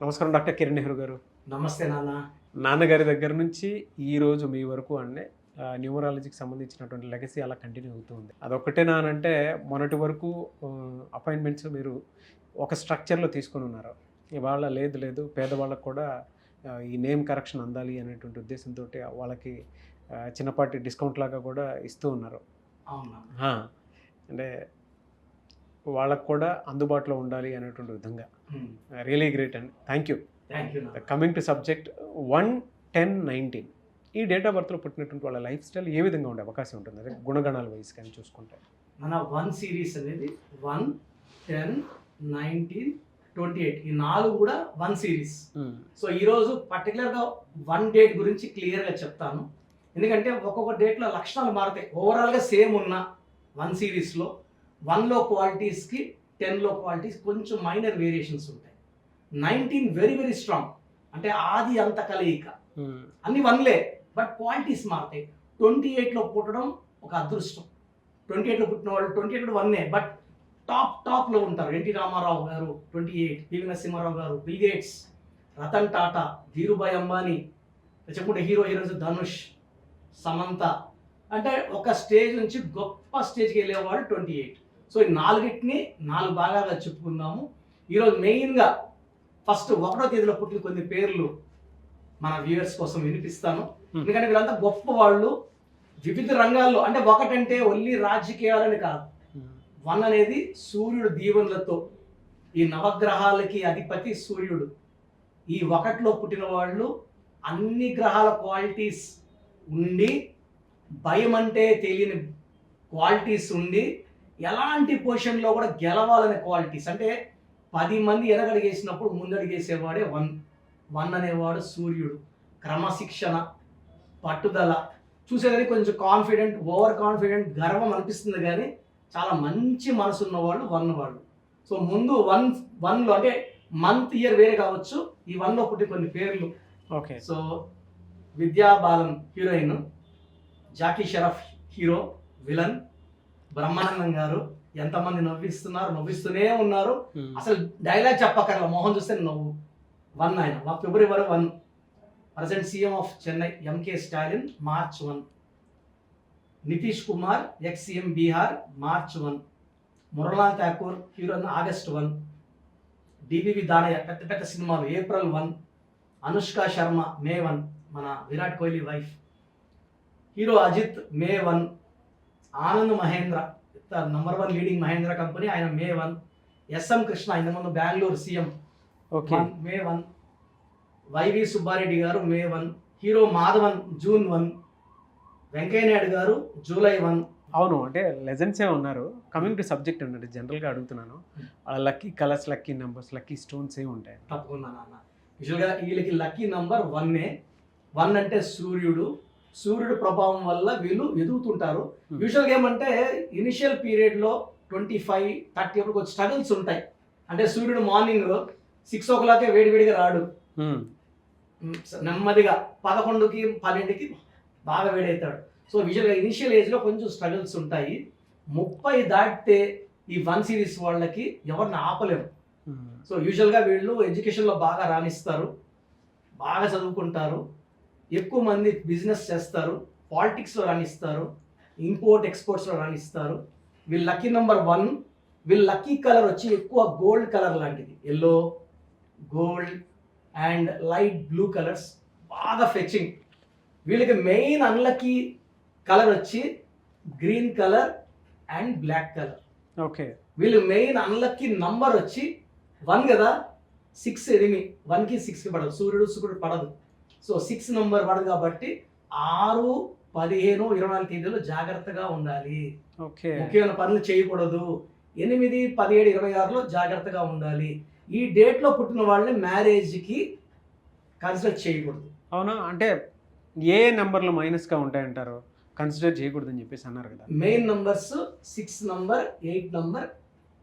నమస్కారం డాక్టర్ కిరణ్ నెహ్రూ గారు. నమస్తే నాన్న. నాన్నగారి దగ్గర నుంచి ఈరోజు మీ వరకు అంటే న్యూమరాలజీకి సంబంధించినటువంటి లెగసీ అలా కంటిన్యూ అవుతూ ఉంది. అదొక్కటేనా అని అంటే మొన్నటి వరకు అపాయింట్మెంట్స్ మీరు ఒక స్ట్రక్చర్లో తీసుకొని ఉన్నారు. ఇవాళ లేదు పేదవాళ్ళకు కూడా ఈ నేమ్ కరెక్షన్ అందాలి అనేటువంటి ఉద్దేశంతో వాళ్ళకి చిన్నపాటి డిస్కౌంట్ లాగా కూడా ఇస్తూ ఉన్నారు. అవునా? అంటే వాళ్ళకు కూడా అందుబాటులో ఉండాలి అనేటువంటి విధంగా. రియలీ గ్రేట్ అండి. Thank you. Coming to subject 1-10-19 ఈ డేట్ ఆఫ్ బర్త్లో పుట్టినటువంటి వాళ్ళ లైఫ్ స్టైల్ ఏ విధంగా ఉండే అవకాశం ఉంటుంది, అదే గుణగణాల వయసు కానీ చూసుకుంటే? మన 1 సిరీస్ అనేది 1, 10, 19, 28 ఈ 4 కూడా 1 సిరీస్. సో ఈరోజు పర్టికులర్గా 1 డేట్ గురించి క్లియర్గా చెప్తాను. ఎందుకంటే ఒక్కొక్క డేట్లో లక్షణాలు మారుతాయి. ఓవరాల్గా సేమ్ ఉన్న 1 సిరీస్లో 1లో క్వాలిటీస్కి 10లో క్వాలిటీస్ కొంచెం మైనర్ వేరియేషన్స్ ఉంటాయి. 19 వెరీ వెరీ స్ట్రాంగ్, అంటే ఆది అంత కలయిక, అన్ని 1లే బట్ క్వాలిటీస్ మారుతాయి. 28లో పుట్టడం ఒక అదృష్టం. 28లో పుట్టిన వాళ్ళు 28 1 బట్ టాప్లో ఉంటారు. ఎన్టీ రామారావు గారు 28, పివి నరసింహారావు గారు, బిల్ గేట్స్, రతన్ టాటా, ధీరుభాయ్ అంబానీ, చెప్పుకుంటే హీరోయిన్స్ ధనుష్, సమంత, అంటే ఒక స్టేజ్ నుంచి గొప్ప స్టేజ్కి వెళ్ళేవాడు 28. సో ఈ 4టిని 4 భాగాలుగా చెప్పుకుందాము. ఈరోజు మెయిన్గా ఫస్ట్ 1వ తేదీలో పుట్టిన కొన్ని పేర్లు మన వ్యూవర్స్ కోసం వినిపిస్తాను. ఎందుకంటే వీళ్ళంతా గొప్ప వాళ్ళు వివిధ రంగాల్లో. అంటే 1 అంటే ఓన్లీ రాజకీయాలని కాదు. 1 అనేది సూర్యుడు దీవెనలతో, ఈ నవగ్రహాలకి అధిపతి సూర్యుడు. ఈ 1లో పుట్టిన వాళ్ళు అన్ని గ్రహాల క్వాలిటీస్ ఉండి, భయం అంటే తెలియని క్వాలిటీస్ ఉండి, ఎలాంటి పొజిషన్లో కూడా గెలవాలనే క్వాలిటీస్. అంటే 10 మంది ఎనగడిగేసినప్పుడు ముందడిగేసేవాడే 1 అనేవాడు సూర్యుడు. క్రమశిక్షణ, పట్టుదల, చూసేదానికి కొంచెం కాన్ఫిడెంట్, ఓవర్ కాన్ఫిడెంట్, గర్వం అనిపిస్తుంది, కానీ చాలా మంచి మనసు ఉన్నవాళ్ళు 1 వాళ్ళు. సో ముందు 1లో అంటే మంత్ ఇయర్ వేరే కావచ్చు, ఈ 1లో పుట్టి కొన్ని పేర్లు. Okay. So Vidya Balan heroine, Jackie Shroff hero villain, Brahmanandam గారు ఎంతమంది నవ్విస్తూనే ఉన్నారు. అసలు డైలాగ్ చెప్పక్కర్ల, మోహన్ చూస్తే నవ్వు. 1 ఆయన February 1. Present CM of Chennai MK Stalin March 1. Nitish Kumar ex CM Bihar March 1. Muralidhar Thakur heroine August 1. DBV Danayya పెద్ద సినిమాలు ఏప్రిల్ 1. అనుష్క శర్మ మే 1, మన Virat Kohli wife. Hero Ajith May 1. Anand Mahindra number 1 leading Mahindra company, ఆయన మే 1. ఎస్ఎం కృష్ణ ఇంతకుముందు Bengaluru CM May 1. YV Subba Reddy గారు May 1. Hero Madhavan June 1. Venkaiah Naidu గారు జూలై 1. అవును, అంటే లెజెండ్సే ఉన్నారు. కమింగ్ టు సబ్జెక్ట్ అన్నట్టు జనరల్గా అడుగుతున్నాను, lucky colours, lucky numbers, lucky stones ఏమి ఉంటాయి? తప్పకుండా నాన్న. యూజువల్గా వీళ్ళకి లక్కీ నంబర్ 1. 1 అంటే సూర్యుడు ప్రభావం వల్ల వీళ్ళు ఎదుగుతుంటారు. యూజువల్గా ఏమంటే ఇనిషియల్ పీరియడ్లో 25-30 అప్పుడు కొంచెం స్ట్రగుల్స్ ఉంటాయి. అంటే సూర్యుడు మార్నింగ్ 6 o'clock వేడివేడిగా రాడు, నెమ్మదిగా 11కి 12కి బాగా వేడవుతాడు. సో యూజువల్గా ఇనిషియల్ ఏజ్లో కొంచెం స్ట్రగుల్స్ ఉంటాయి. 30 దాటితే ఈ 1 సిరీస్ వాళ్ళకి ఎవరిని ఆపలేము. సో యూజువల్గా వీళ్ళు ఎడ్యుకేషన్లో బాగా రాణిస్తారు, బాగా చదువుకుంటారు, ఎక్కువ మంది బిజినెస్ చేస్తారు, పాలిటిక్స్లో రాణిస్తారు, ఇంపోర్ట్ ఎక్స్పోర్ట్స్లో రాణిస్తారు. వీళ్ళ లక్కీ నెంబర్ 1. వీళ్ళ లక్కీ కలర్ వచ్చి ఎక్కువ గోల్డ్ కలర్ లాంటిది, yellow, gold and light blue colours బాగా ఫెచింగ్. వీళ్ళకి మెయిన్ అన్లక్కీ కలర్ వచ్చి green colour and black colour. Okay. వీళ్ళు మెయిన్ అన్లక్కీ నంబర్ వచ్చి 1 కదా, 6 ఎనిమి, 1కి 6కి పడదు, సూర్యుడు పడదు. సో 6 నంబర్ పడదు కాబట్టి 6, 15, 24 తేదీలో జాగ్రత్తగా ఉండాలి. ముఖ్యమైన పనులు చేయకూడదు. 8, 17, 26లో జాగ్రత్తగా ఉండాలి. ఈ డేట్లో పుట్టిన వాళ్ళని మ్యారేజ్కి కన్సిడర్ చేయకూడదు. అవునా? అంటే ఏ నెంబర్లు మైనస్గా ఉంటాయంటారు, కన్సిడర్ చేయకూడదు అని చెప్పేసి అన్నారు కదా? Main numbers 6 number, 8 number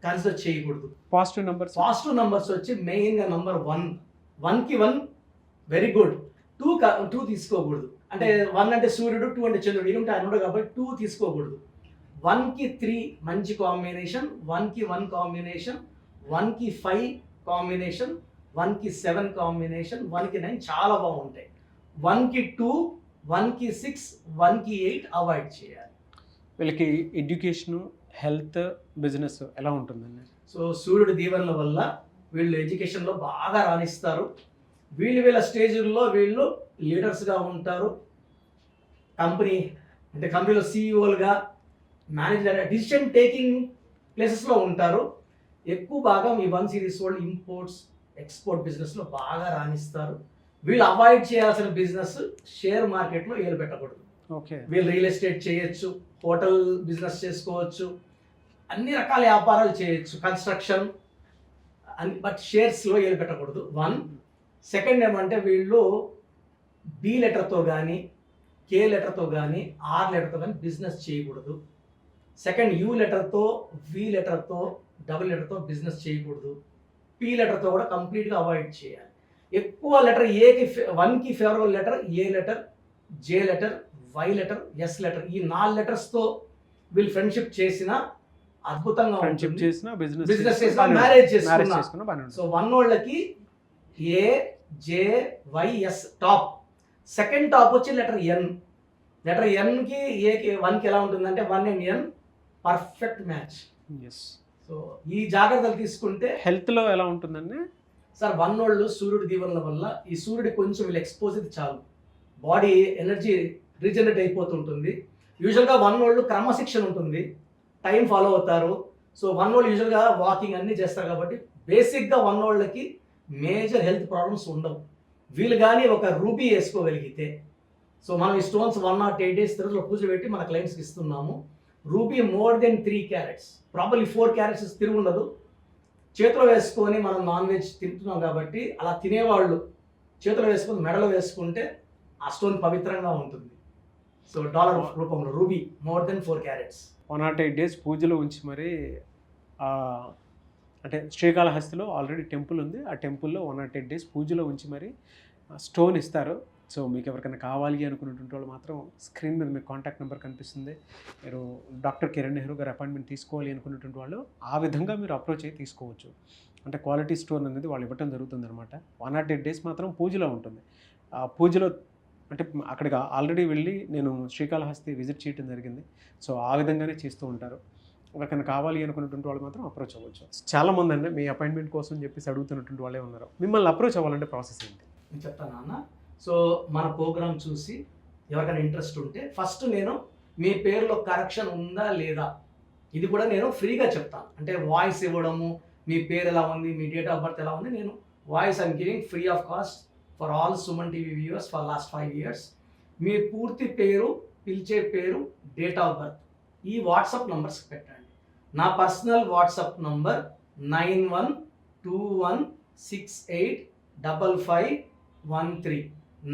consider చేయకూడదు. పాజిటివ్ నంబర్స్ వచ్చి మెయిన్గా నంబర్ 1. 1కి 1 వెరీ గుడ్. 2 తీసుకోకూడదు. అంటే 1 అంటే సూర్యుడు, 2 అంటే చంద్రుడు, ఇది ఉంటే ఆయన ఉండదు కాబట్టి 2 తీసుకోకూడదు. 1కి 3 మంచి కాంబినేషన్, 1కి 1 కాంబినేషన్, 1కి 5 కాంబినేషన్, 1కి 7 కాంబినేషన్, 1కి 9 చాలా బాగుంటాయి. 1కి 2, 1కి 6, 1కి 8 అవాయిడ్ చేయాలి. వీళ్ళకి ఎడ్యుకేషను, హెల్త్, బిజినెస్ ఎలా ఉంటుందండి? సో సూర్యుడి దీవెనల వల్ల వీళ్ళు ఎడ్యుకేషన్లో బాగా రాణిస్తారు. వీళ్ళ స్టేజ్లో వీళ్ళు లీడర్స్గా ఉంటారు. కంపెనీలో సీఈఓలుగా, మేనేజర్, డిసిషన్ టేకింగ్ ప్లేసెస్లో ఉంటారు. ఎక్కువ భాగం ఈ 1 సిరీస్ వాళ్ళు ఇంపోర్ట్స్, ఎక్స్పోర్ట్ బిజినెస్లో బాగా రాణిస్తారు. వీళ్ళు అవాయిడ్ చేయాల్సిన బిజినెస్ షేర్ మార్కెట్లో ఏలు పెట్టకూడదు. ఓకే. వీళ్ళు రియల్ ఎస్టేట్ చేయొచ్చు, హోటల్ బిజినెస్ చేసుకోవచ్చు, అన్ని రకాల వ్యాపారాలు చేయొచ్చు, కన్స్ట్రక్షన్ అని. బట్ షేర్స్లో ఏలు పెట్టకూడదు. 1. సెకండ్ ఏమంటే వీళ్ళు బి లెటర్తో కానీ, కే లెటర్తో కానీ, ఆర్ లెటర్తో కానీ బిజినెస్ చేయకూడదు. సెకండ్ యూ లెటర్తో, వి లెటర్తో, డబుల్ లెటర్తో బిజినెస్ చేయకూడదు. పి లెటర్తో కూడా కంప్లీట్గా అవాయిడ్ చేయాలి. ఎక్కువ లెటర్ ఏకి 1కి favourable letter A letter, J letter, Y letter, S letter. ఈ 4 లెటర్స్తో వీళ్ళు ఫ్రెండ్షిప్ చేసినా అద్భుతంగా ఫ్రెండ్షిప్ ఉంటుంది. చేసినా, బిజినెస్ చేసినా, మ్యారేజ్ చేసుకున్నా. చేసుకున్నా బాగానే ఉంటుంది. సో 1 వాళ్ళకి A, J, Y, S top. Second top వచ్చి లెటర్ ఎన్. లెటర్ ఎన్కి ఏకి 1కి ఎలా ఉంటుందంటే 1 and N perfect match. So ఈ జాగ్రత్తలు తీసుకుంటే హెల్త్లో ఎలా ఉంటుందండి? సార్ 1 వాళ్ళు సూర్యుడి దీవెనల వల్ల ఈ సూర్యుడి కొంచెం వీళ్ళు ఎక్స్పోజ్ అయితే చాలు, బాడీ ఎనర్జీ రీజనరేట్ అయిపోతుంటుంది. యూజువల్గా 1 వాళ్ళు క్రమశిక్షణ ఉంటుంది, టైం ఫాలో అవుతారు. సో 1 వాళ్ళు యూజువల్గా వాకింగ్ అన్నీ చేస్తారు కాబట్టి బేసిక్గా 1 వాళ్ళకి మేజర్ హెల్త్ ప్రాబ్లమ్స్ ఉండవు. వీళ్ళు కానీ ఒక రూబీ వేసుకోగలిగితే, సో మనం ఈ స్టోన్స్ 108 days తిరుగులో పూజ పెట్టి మన క్లయింట్స్కి ఇస్తున్నాము. Ruby more than 3 carats, probably 4 carats తిరిగి ఉండదు. చేతిలో వేసుకొని మనం నాన్ వెజ్ తింటున్నాం కాబట్టి అలా తినేవాళ్ళు చేతిలో వేసుకొని మెడలో వేసుకుంటే ఆ స్టోన్ పవిత్రంగా ఉంటుంది. సో డాలర్ రూపంలో ruby more than 4 carats. 108 days పూజలో ఉంచి మరి అంటే శ్రీకాళహస్తిలో ఆల్రెడీ టెంపుల్ ఉంది. ఆ టెంపుల్లో 108 days పూజలో ఉంచి మరి స్టోన్ ఇస్తారు. సో మీకు ఎవరికైనా కావాలి అనుకున్నటువంటి వాళ్ళు మాత్రం స్క్రీన్ మీద మీకు కాంటాక్ట్ నెంబర్ కనిపిస్తుంది. మీరు డాక్టర్ కిరణ్ నెహ్రూ గారు అపాయింట్మెంట్ తీసుకోవాలి అనుకున్నటువంటి వాళ్ళు ఆ విధంగా మీరు అప్రోచ్ అయ్యి తీసుకోవచ్చు. అంటే క్వాలిటీ స్టోన్ అనేది వాళ్ళు ఇవ్వటం జరుగుతుంది అనమాట. 108 days మాత్రం పూజలో ఉంటుంది. ఆ పూజలో అంటే అక్కడికి ఆల్రెడీ వెళ్ళి నేను శ్రీకాళహస్తి విజిట్ చేయడం జరిగింది. సో ఆ విధంగానే చేస్తూ ఉంటారు. ఎవరికైనా కావాలి అనుకున్నటువంటి వాళ్ళు మాత్రం అప్రోచ్ అవ్వచ్చు. చాలామంది అండి మీ అపాయింట్మెంట్ కోసం చెప్పేసి అడుగుతున్నటువంటి వాళ్ళే ఉన్నారు. మిమ్మల్ని అప్రోచ్ అవ్వాలంటే ప్రాసెస్ ఏంటి? నేను చెప్తాను అన్న. సో మన ప్రోగ్రామ్ చూసి ఎవరికైనా ఇంట్రెస్ట్ ఉంటే ఫస్ట్ నేను మీ పేరులో కరెక్షన్ ఉందా లేదా ఇది కూడా నేను ఫ్రీగా చెప్తాను. అంటే వాయిస్ ఇవ్వడము, మీ పేరు ఎలా ఉంది, మీ డేట్ ఆఫ్ బర్త్ ఎలా ఉంది, నేను voice I'm giving free of cost for all Suman TV viewers for last 5 years. మీ పూర్తి పేరు, పిలిచే పేరు, డేట్ ఆఫ్ బర్త్ ఈ వాట్సాప్ నంబర్స్ పెట్టండి. నా personal WhatsApp number 9121685513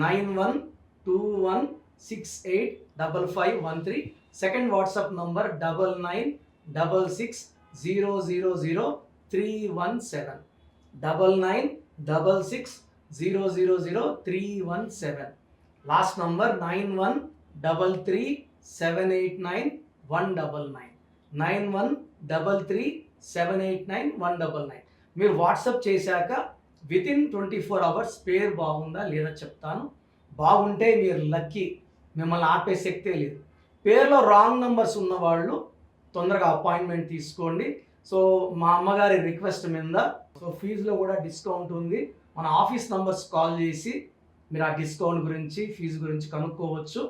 9121685513. Second WhatsApp number 9966000317 9966000317. Last number 9133789199 9133789199. మీరు వాట్సాప్ చేశాక వితిన్ 24 hours పేరు బాగుందా లేదా చెప్తాను. బాగుంటే మీరు లక్కీ, మిమ్మల్ని ఆపే శక్తే లేదు. పేరులో రాంగ్ నంబర్స్ ఉన్నవాళ్ళు తొందరగా అపాయింట్మెంట్ తీసుకోండి. సో మా అమ్మగారి రిక్వెస్ట్ మీద సో ఫీజులో కూడా డిస్కౌంట్ ఉంది. మన ఆఫీస్ నంబర్స్ కాల్ చేసి మీరు ఆ డిస్కౌంట్ గురించి, ఫీజు గురించి కనుక్కోవచ్చు.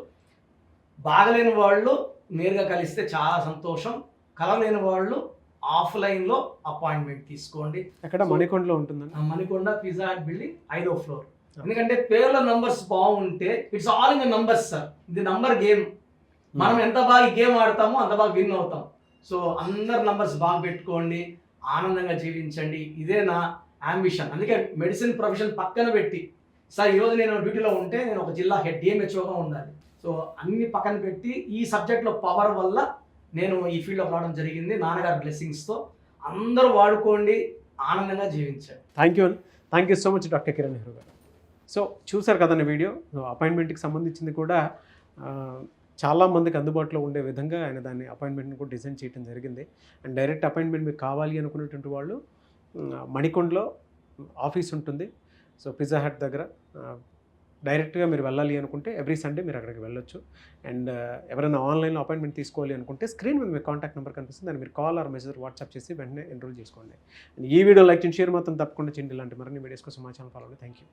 బాగలేని వాళ్ళు నేరుగా కలిస్తే చాలా సంతోషం. కలవలేని వాళ్ళు ఆఫ్లైన్లో అపాయింట్మెంట్ తీసుకోండి. అక్కడ మణికొండలో ఉంటుందండి. మణికొండ పిజ్జా హట్ బిల్డింగ్ 5వ floor. ఎందుకంటే పేర్ల నంబర్స్ బాగుంటే it's all in the numbers sir. ఇది నంబర్ గేమ్. మనం ఎంత బాగా గేమ్ ఆడతామో అంత బాగా విన్ అవుతాం. సో అందరు నంబర్స్ బాగా పెట్టుకోండి, ఆనందంగా జీవించండి. ఇదే నా అంబిషన్. అందుకే మెడిసిన్ ప్రొఫెషన్ పక్కన పెట్టి సార్ ఈరోజు నేను డ్యూటీలో ఉంటే నేను ఒక జిల్లా హెడ్ డిఎంహెచ్ఓగా ఉండాలి. సో అన్ని పక్కన పెట్టి ఈ సబ్జెక్ట్లో పవర్ వల్ల నేను ఈ ఫీల్డ్లోకి రావడం జరిగింది. నాన్నగారి బ్లెస్సింగ్స్తో అందరూ వాడుకోండి, ఆనందంగా జీవించండి. Thank you so much doctor Kiran Nehru గారు. సో చూసారు కదండి వీడియో. అపాయింట్మెంట్కి సంబంధించింది కూడా చాలామందికి అందుబాటులో ఉండే విధంగా ఆయన దాన్ని అపాయింట్మెంట్ని కూడా డిజైన్ చేయడం జరిగింది. అండ్ డైరెక్ట్ అపాయింట్మెంట్ మీకు కావాలి అనుకునేటువంటి వాళ్ళు మణికొండలో ఆఫీస్ ఉంటుంది. సో పిజ్జా హట్ దగ్గర డైరెక్ట్గా మీరు వెళ్ళాలి అనుకుంటే ఎవ్రీ సండే మీరు అక్కడికి వెళ్ళొచ్చు. అండ్ ఎవరైనా ఆన్లైన్లో అపాయింట్మెంట్ తీసుకోవాలి అనుకుంటే స్క్రీన్ మీద మీ కాంటాక్ట్ నెంబర్ కనిపిస్తుంది, దాన్ని మీరు కాల్ ఆర్ మెసేజ్ వాట్సాప్ చేసి వెంటనే ఎన్రోల్ చేసుకోండి. And ఈ వీడియో లైక్ చేయండి, షేర్ మాత్రం తప్పకుండా చేయండి. ఇలాంటి మరిన్ని వీడియోస్ కోసం మా ఛానల్ ఫాలో అవ్వండి. Thank you.